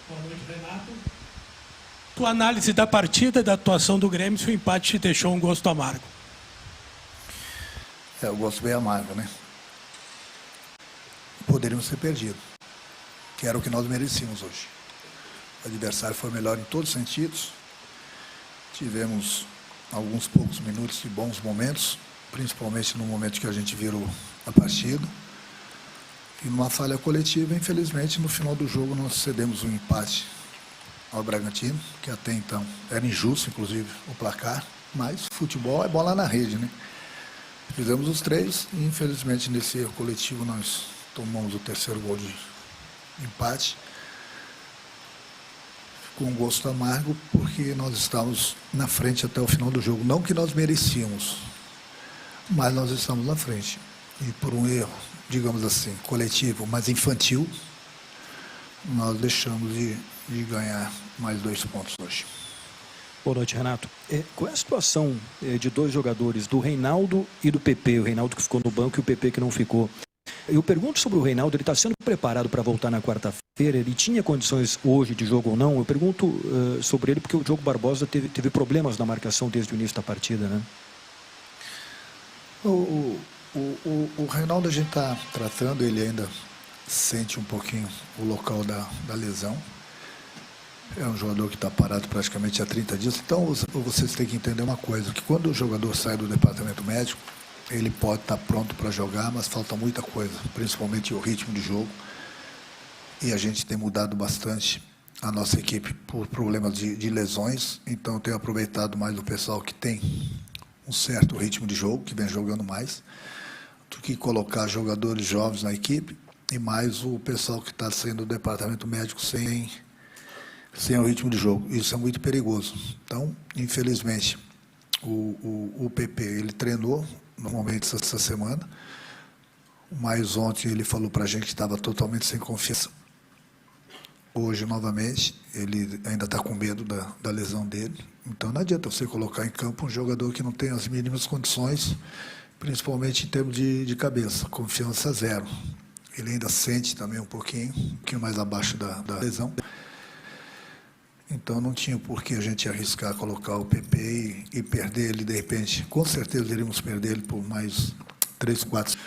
Boa noite, Renato. Tua análise da partida e da atuação do Grêmio, se o empate te deixou um gosto amargo? O gosto bem amargo, né? Poderíamos ter perdido, que era o que nós merecíamos hoje. O adversário foi melhor em todos os sentidos. Tivemos alguns poucos minutos de bons momentos, principalmente no momento que a gente virou a partida. E numa falha coletiva, infelizmente, no final do jogo nós cedemos um empate ao Bragantino, que até então era injusto, inclusive, o placar, mas futebol é bola na rede, né? Fizemos os 3 e, infelizmente, nesse erro coletivo nós tomamos o terceiro gol de empate. Ficou um gosto amargo porque nós estávamos na frente até o final do jogo. Não que nós merecíamos, mas nós estamos na frente. E por um erro, digamos assim, coletivo, mas infantil, nós deixamos de ganhar mais 2 pontos hoje. Boa noite, Renato. Qual é a situação de 2 jogadores, do Reinaldo e do PP? O Reinaldo que ficou no banco e o PP que não ficou. Eu pergunto sobre o Reinaldo, ele está sendo preparado para voltar na quarta-feira, ele tinha condições hoje de jogo ou não? Eu pergunto sobre ele porque o Diogo Barbosa teve problemas na marcação desde o início da partida, né? O Reinaldo a gente está tratando, ele ainda sente um pouquinho o local da lesão. É um jogador que está parado praticamente há 30 dias. Então, vocês têm que entender uma coisa, que quando o jogador sai do departamento médico, ele pode estar pronto para jogar, mas falta muita coisa, principalmente o ritmo de jogo. E a gente tem mudado bastante a nossa equipe por problemas de lesões. Então, eu tenho aproveitado mais o pessoal que tem um certo ritmo de jogo, que vem jogando mais, do que colocar jogadores jovens na equipe e mais o pessoal que está saindo do departamento médico sem o ritmo de jogo. Isso é muito perigoso. Então, infelizmente, o PP, ele treinou normalmente essa semana, mas ontem ele falou para a gente que estava totalmente sem confiança. Hoje, novamente, ele ainda está com medo da lesão dele. Então, não adianta você colocar em campo um jogador que não tem as mínimas condições, principalmente em termos de cabeça, confiança 0. Ele ainda sente também um pouquinho mais abaixo da lesão. Então, não tinha por que a gente arriscar colocar o PP e perder ele, de repente. Com certeza, iríamos perder ele por mais 3, 4.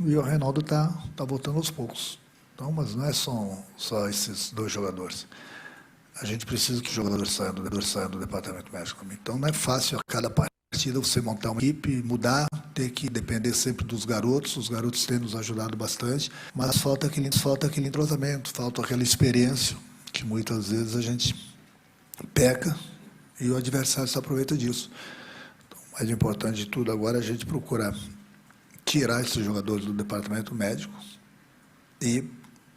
E o Reinaldo está voltando aos poucos. Então, mas não é só esses 2 jogadores. A gente precisa que os jogadores saiam do departamento médico. Então, não é fácil a cada partida você montar uma equipe, mudar, ter que depender sempre dos garotos. Os garotos têm nos ajudado bastante, mas falta aquele entrosamento, falta aquela experiência, que muitas vezes a gente peca e o adversário se aproveita disso. Então, o mais importante de tudo agora é a gente procurar tirar esses jogadores do departamento médico e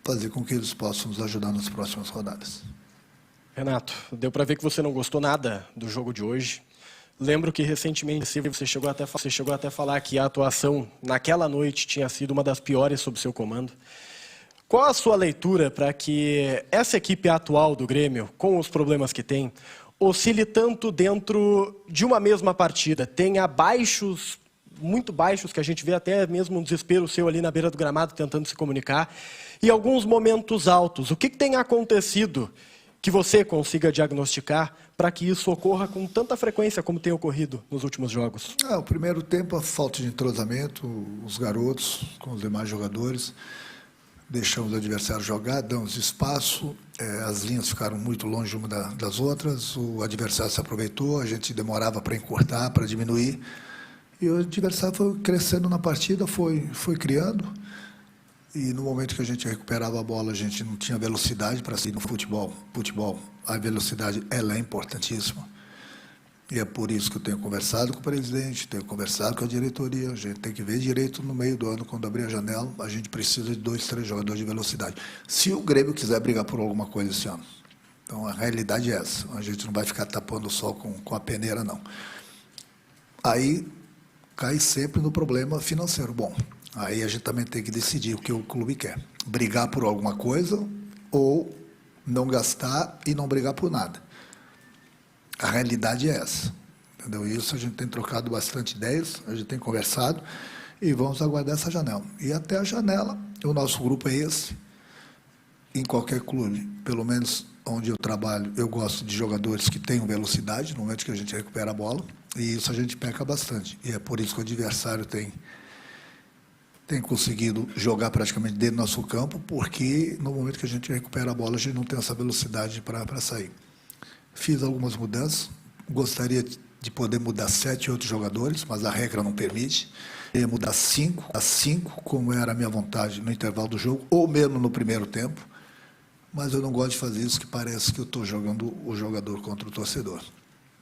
fazer com que eles possam nos ajudar nas próximas rodadas. Renato, deu para ver que você não gostou nada do jogo de hoje. Lembro que recentemente você chegou até a falar que a atuação naquela noite tinha sido uma das piores sob seu comando. Qual a sua leitura para que essa equipe atual do Grêmio, com os problemas que tem, oscile tanto dentro de uma mesma partida? Tenha baixos, muito baixos, que a gente vê até mesmo um desespero seu ali na beira do gramado tentando se comunicar, e alguns momentos altos. O que tem acontecido que você consiga diagnosticar para que isso ocorra com tanta frequência como tem ocorrido nos últimos jogos? O primeiro tempo, a falta de entrosamento, os garotos com os demais jogadores. Deixamos o adversário jogar, damos espaço, as linhas ficaram muito longe uma das outras, o adversário se aproveitou, a gente demorava para encurtar, para diminuir, e o adversário foi crescendo na partida, foi criando, e no momento que a gente recuperava a bola, a gente não tinha velocidade para sair no futebol. A velocidade, ela é importantíssima. E é por isso que eu tenho conversado com o presidente, tenho conversado com a diretoria. A gente tem que ver direito no meio do ano, quando abrir a janela, a gente precisa de 2, 3 jogadores de velocidade. Se o Grêmio quiser brigar por alguma coisa esse ano. Então, a realidade é essa. A gente não vai ficar tapando o sol com a peneira, não. Aí, cai sempre no problema financeiro. Bom, aí a gente também tem que decidir o que o clube quer. Brigar por alguma coisa ou não gastar e não brigar por nada. A realidade é essa, entendeu? Isso a gente tem trocado bastante ideias, a gente tem conversado e vamos aguardar essa janela. E até a janela, o nosso grupo é esse, em qualquer clube, pelo menos onde eu trabalho, eu gosto de jogadores que tenham velocidade no momento que a gente recupera a bola, e isso a gente peca bastante. E é por isso que o adversário tem conseguido jogar praticamente dentro do nosso campo, porque no momento que a gente recupera a bola, a gente não tem essa velocidade para sair. Fiz algumas mudanças, gostaria de poder mudar 7 outros jogadores, mas a regra não permite. Ia mudar 5, como era a minha vontade no intervalo do jogo, ou mesmo no primeiro tempo, mas eu não gosto de fazer isso, que parece que eu estou jogando o jogador contra o torcedor.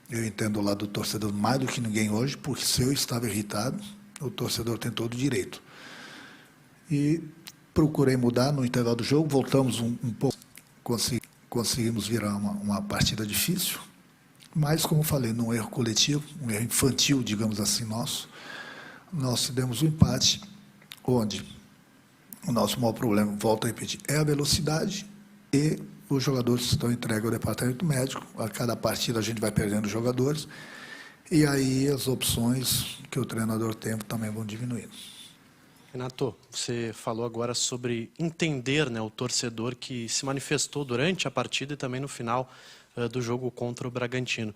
Eu entendo o lado do torcedor mais do que ninguém hoje, porque se eu estava irritado, o torcedor tem todo o direito. E procurei mudar no intervalo do jogo, voltamos um pouco, conseguimos virar uma partida difícil, mas, como falei, num erro coletivo, um erro infantil, digamos assim, nosso, nós demos um empate, onde o nosso maior problema, volto a repetir, é a velocidade, e os jogadores estão entregues ao departamento médico. A cada partida a gente vai perdendo jogadores, e aí as opções que o treinador tem também vão diminuindo. Renato, você falou agora sobre entender, né, o torcedor que se manifestou durante a partida e também no final do jogo contra o Bragantino.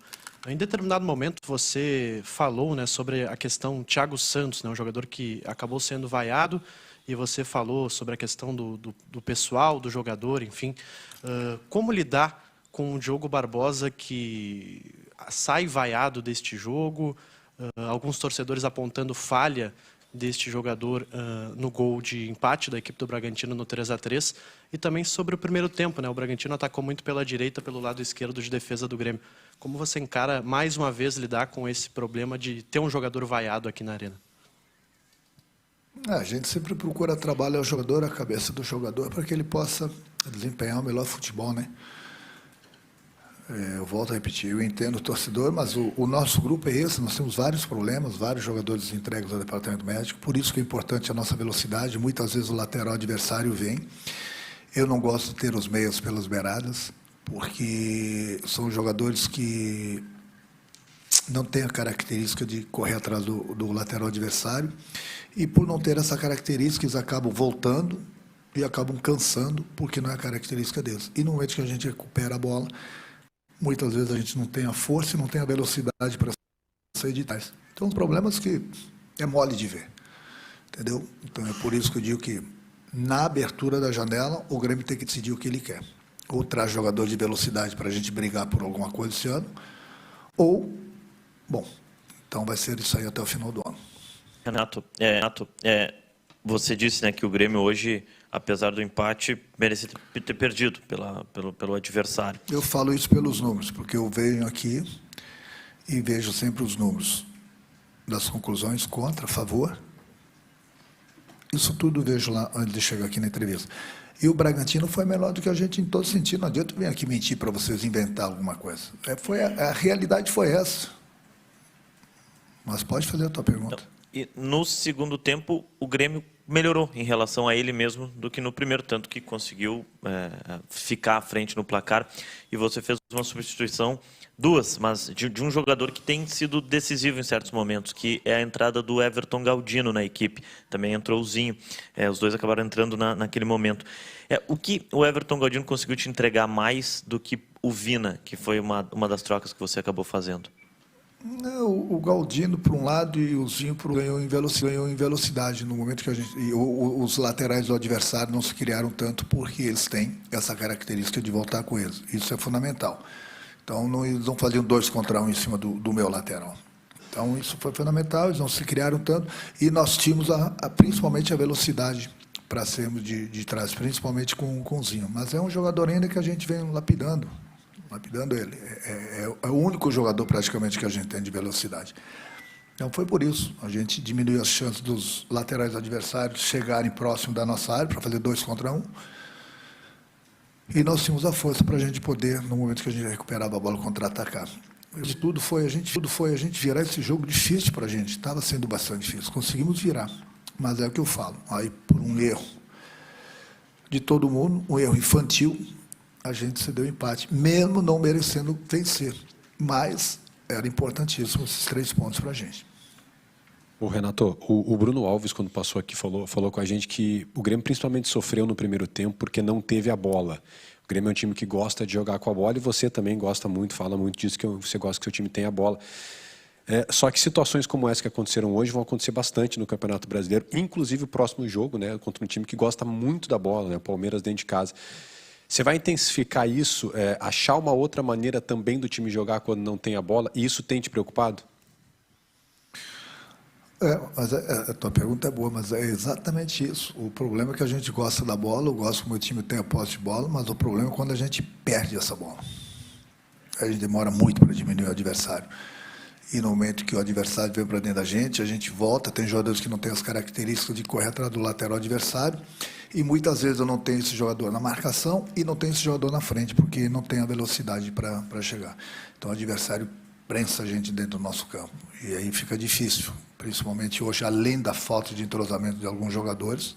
Em determinado momento você falou, né, sobre a questão Thiago Santos, né, um jogador que acabou sendo vaiado, e você falou sobre a questão do pessoal, do jogador, enfim. Como lidar com o Diogo Barbosa, que sai vaiado deste jogo, alguns torcedores apontando falha deste jogador no gol de empate da equipe do Bragantino no 3-3, e também sobre o primeiro tempo, né? O Bragantino atacou muito pela direita, pelo lado esquerdo de defesa do Grêmio. Como você encara, mais uma vez, lidar com esse problema de ter um jogador vaiado aqui na arena? A gente sempre procura trabalhar o jogador, a cabeça do jogador, para que ele possa desempenhar o melhor futebol, né? Eu volto a repetir, eu entendo o torcedor, mas o nosso grupo é esse, nós temos vários problemas, vários jogadores entregues ao departamento médico, por isso que é importante a nossa velocidade. Muitas vezes o lateral adversário vem. Eu não gosto de ter os meias pelas beiradas, porque são jogadores que não têm a característica de correr atrás do lateral adversário, e por não ter essa característica, eles acabam voltando e acabam cansando, porque não é a característica deles. E no momento que a gente recupera a bola, muitas vezes a gente não tem a força e não tem a velocidade para sair de trás. Então, problemas que é mole de ver, entendeu? Então, é por isso que eu digo que, na abertura da janela, o Grêmio tem que decidir o que ele quer. Ou traz jogador de velocidade para a gente brigar por alguma coisa esse ano, ou, bom, então vai ser isso aí até o final do ano. Renato, você disse, né, que o Grêmio hoje, apesar do empate, merecia ter perdido pelo adversário. Eu falo isso pelos números, porque eu venho aqui e vejo sempre os números das conclusões contra, a favor. Isso tudo eu vejo lá antes de chegar aqui na entrevista. E o Bragantino foi melhor do que a gente em todo sentido. Não adianta eu vir aqui mentir para vocês inventar alguma coisa. A realidade foi essa. Mas pode fazer a tua pergunta. Então, e no segundo tempo, o Grêmio melhorou em relação a ele mesmo do que no primeiro, tanto que conseguiu ficar à frente no placar. E você fez uma substituição, duas, mas de um jogador que tem sido decisivo em certos momentos, que é a entrada do Everton Galdino na equipe. Também entrou o Zinho, os dois acabaram entrando naquele momento. O que o Everton Galdino conseguiu te entregar mais do que o Vina, que foi uma das trocas que você acabou fazendo? O Galdino, por um lado, e o Zinho ganhou em velocidade no momento que a gente. Os laterais do adversário não se criaram tanto porque eles têm essa característica de voltar com eles. Isso é fundamental. Então, eles não faziam 2 contra 1 em cima do meu lateral. Então, isso foi fundamental, eles não se criaram tanto. E nós tínhamos principalmente a velocidade para sermos de trás, principalmente com o Zinho. Mas é um jogador ainda que a gente vem lapidando ele. É o único jogador praticamente que a gente tem de velocidade. Então foi por isso, a gente diminuiu as chances dos laterais adversários chegarem próximo da nossa área para fazer 2 contra 1. E nós tínhamos a força para a gente poder, no momento que a gente recuperava a bola, contra-atacar. Tudo foi a gente virar esse jogo difícil para a gente. Estava sendo bastante difícil. Conseguimos virar. Mas é o que eu falo. Aí, por um erro de todo mundo, um erro infantil, a gente se deu empate, mesmo não merecendo vencer. Mas era importantíssimo esses 3 pontos para a gente. Ô Renato, o Bruno Alves, quando passou aqui, falou com a gente que o Grêmio principalmente sofreu no primeiro tempo porque não teve a bola. O Grêmio é um time que gosta de jogar com a bola e você também gosta muito, fala muito disso, que você gosta que seu time tenha a bola. Só que situações como essa que aconteceram hoje vão acontecer bastante no Campeonato Brasileiro, inclusive o próximo jogo, né, contra um time que gosta muito da bola, né, o Palmeiras dentro de casa. Você vai intensificar isso, achar uma outra maneira também do time jogar quando não tem a bola, e isso tem te preocupado? Mas a tua pergunta é boa, mas é exatamente isso. O problema é que a gente gosta da bola, eu gosto que o meu time tenha posse de bola, mas o problema é quando a gente perde essa bola. A gente demora muito para diminuir o adversário. E no momento que o adversário vem para dentro da gente, a gente volta, tem jogadores que não têm as características de correr atrás do lateral adversário, e muitas vezes eu não tenho esse jogador na marcação e não tenho esse jogador na frente, porque não tem a velocidade para chegar. Então o adversário prensa a gente dentro do nosso campo, e aí fica difícil, principalmente hoje, além da falta de entrosamento de alguns jogadores,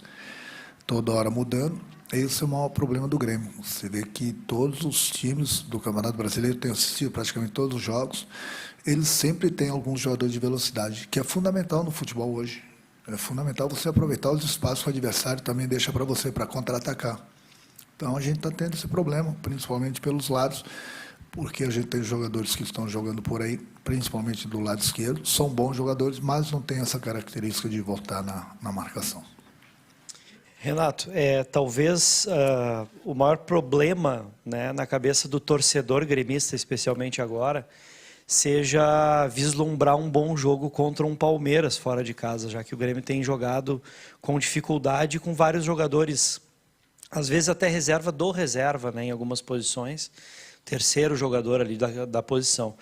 toda hora mudando. Esse é o maior problema do Grêmio. Você vê que todos os times do Campeonato Brasileiro, tenho assistido praticamente todos os jogos, eles sempre têm alguns jogadores de velocidade, que é fundamental no futebol hoje. É fundamental você aproveitar os espaços que o adversário também deixa para você, para contra-atacar. Então, a gente está tendo esse problema, principalmente pelos lados, porque a gente tem jogadores que estão jogando por aí, principalmente do lado esquerdo, são bons jogadores, mas não tem essa característica de voltar na marcação. Renato, talvez o maior problema, né, na cabeça do torcedor gremista, especialmente agora, seja vislumbrar um bom jogo contra um Palmeiras fora de casa, já que o Grêmio tem jogado com dificuldade, com vários jogadores, às vezes até reserva do reserva, né, em algumas posições, terceiro jogador ali da posição.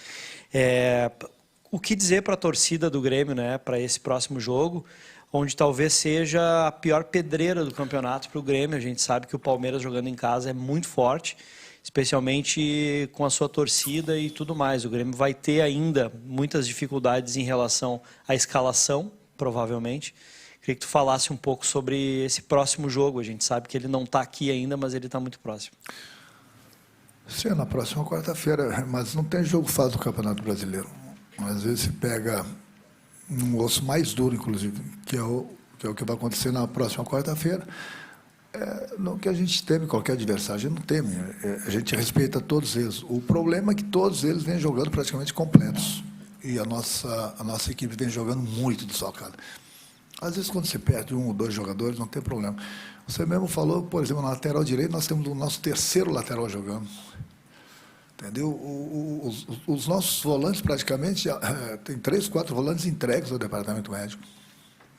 O que dizer para a torcida do Grêmio, né, para esse próximo jogo, onde talvez seja a pior pedreira do campeonato para o Grêmio? A gente sabe que o Palmeiras jogando em casa é muito forte, especialmente com a sua torcida e tudo mais. O Grêmio vai ter ainda muitas dificuldades em relação à escalação, provavelmente. Queria que tu falasse um pouco sobre esse próximo jogo. A gente sabe que ele não está aqui ainda, mas ele está muito próximo. Sim, na próxima quarta-feira, mas não tem jogo fácil do Campeonato Brasileiro. Às vezes se pega um osso mais duro, inclusive, que é o que vai acontecer na próxima quarta-feira. Não que a gente teme qualquer adversário, a gente não teme, a gente respeita todos eles. O problema é que todos eles vêm jogando praticamente completos, e a nossa equipe vem jogando muito desfalcada. Às vezes, quando você perde um ou dois jogadores, não tem problema. Você mesmo falou, por exemplo, na lateral direito, nós temos o nosso terceiro lateral jogando. Entendeu? Os nossos volantes, praticamente, tem 3, 4 volantes entregues ao departamento médico.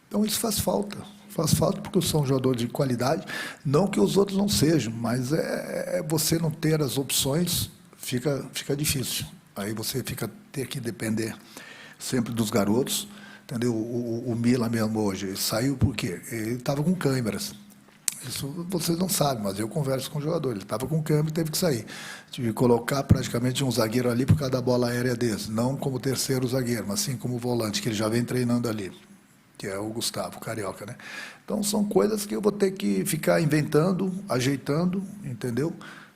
Então, isso faz falta. Faz falta porque são jogadores de qualidade, não que os outros não sejam, mas você não ter as opções, fica difícil. Aí você ter que depender sempre dos garotos. Entendeu? O Milan mesmo hoje saiu por quê? Ele estava com câimbras. Isso vocês não sabem, mas eu converso com o jogador. Ele estava com câimbra e teve que sair. Tive que colocar praticamente um zagueiro ali por causa da bola aérea desse. Não como terceiro zagueiro, mas sim como volante, que ele já vem treinando ali, que é o Gustavo, carioca, né? Então, são coisas que eu vou ter que ficar inventando, ajeitando, entendeu?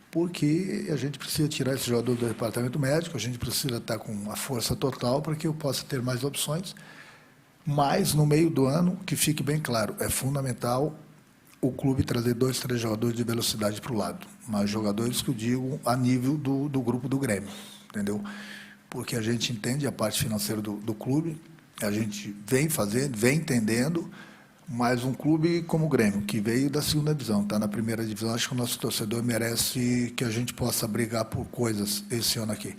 Porque a gente precisa tirar esse jogador do departamento médico, a gente precisa estar com a força total para que eu possa ter mais opções. Mas, no meio do ano, que fique bem claro, é fundamental o clube trazer 2, 3 jogadores de velocidade para o lado. Mas jogadores que eu digo a nível do grupo do Grêmio, entendeu? Porque a gente entende a parte financeira do clube, a gente vem fazendo, vem entendendo, mas um clube como o Grêmio, que veio da segunda divisão, está na primeira divisão, acho que o nosso torcedor merece que a gente possa brigar por coisas esse ano aqui.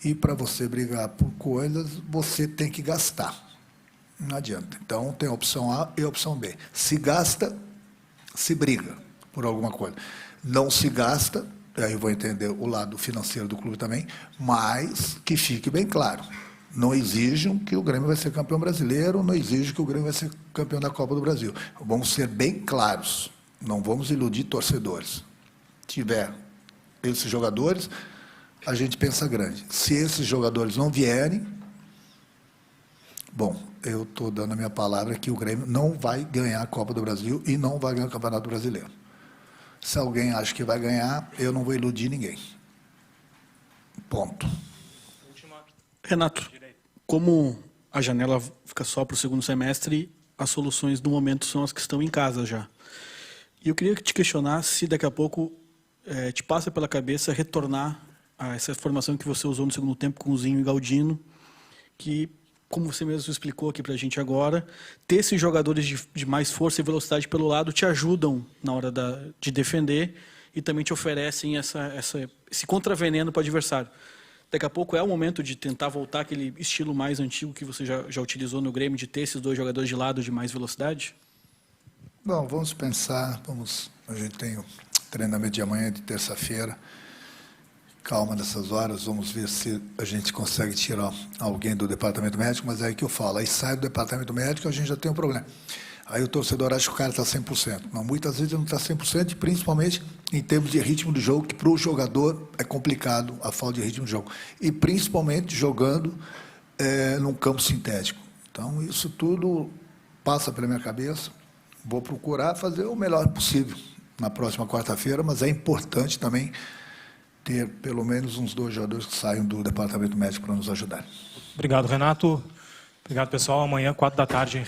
E para você brigar por coisas, você tem que gastar. Não adianta. Então, tem a opção A e a opção B. Se gasta, se briga por alguma coisa. Não se gasta, aí eu vou entender o lado financeiro do clube também, mas que fique bem claro. Não exijam que o Grêmio vai ser campeão brasileiro, não exijam que o Grêmio vai ser campeão da Copa do Brasil. Vamos ser bem claros, não vamos iludir torcedores. Tiver esses jogadores, a gente pensa grande. Se esses jogadores não vierem, bom, eu estou dando a minha palavra que o Grêmio não vai ganhar a Copa do Brasil e não vai ganhar o Campeonato Brasileiro. Se alguém acha que vai ganhar, eu não vou iludir ninguém. Ponto. Renato, como a janela fica só para o segundo semestre, as soluções do momento são as que estão em casa já. E eu queria te questionar se daqui a pouco te passa pela cabeça retornar a essa formação que você usou no segundo tempo com o Zinho e Galdino, que, como você mesmo explicou aqui para a gente agora, ter esses jogadores de mais força e velocidade pelo lado te ajudam na hora de defender e também te oferecem esse contraveneno para o adversário. Daqui a pouco é o momento de tentar voltar àquele estilo mais antigo que você já utilizou no Grêmio, de ter esses dois jogadores de lado de mais velocidade? Bom, vamos pensar, a gente tem o treinamento de amanhã, de terça-feira. Calma nessas horas, vamos ver se a gente consegue tirar alguém do departamento médico, mas é aí que eu falo, aí sai do departamento médico, a gente já tem um problema. Aí o torcedor acha que o cara está 100%. Mas muitas vezes ele não está 100%, principalmente em termos de ritmo de jogo, que para o jogador é complicado a falta de ritmo de jogo. E principalmente jogando num campo sintético. Então, isso tudo passa pela minha cabeça. Vou procurar fazer o melhor possível na próxima quarta-feira, mas é importante também ter pelo menos uns 2 jogadores que saiam do departamento médico para nos ajudar. Obrigado, Renato. Obrigado, pessoal. Amanhã, 4 da tarde, em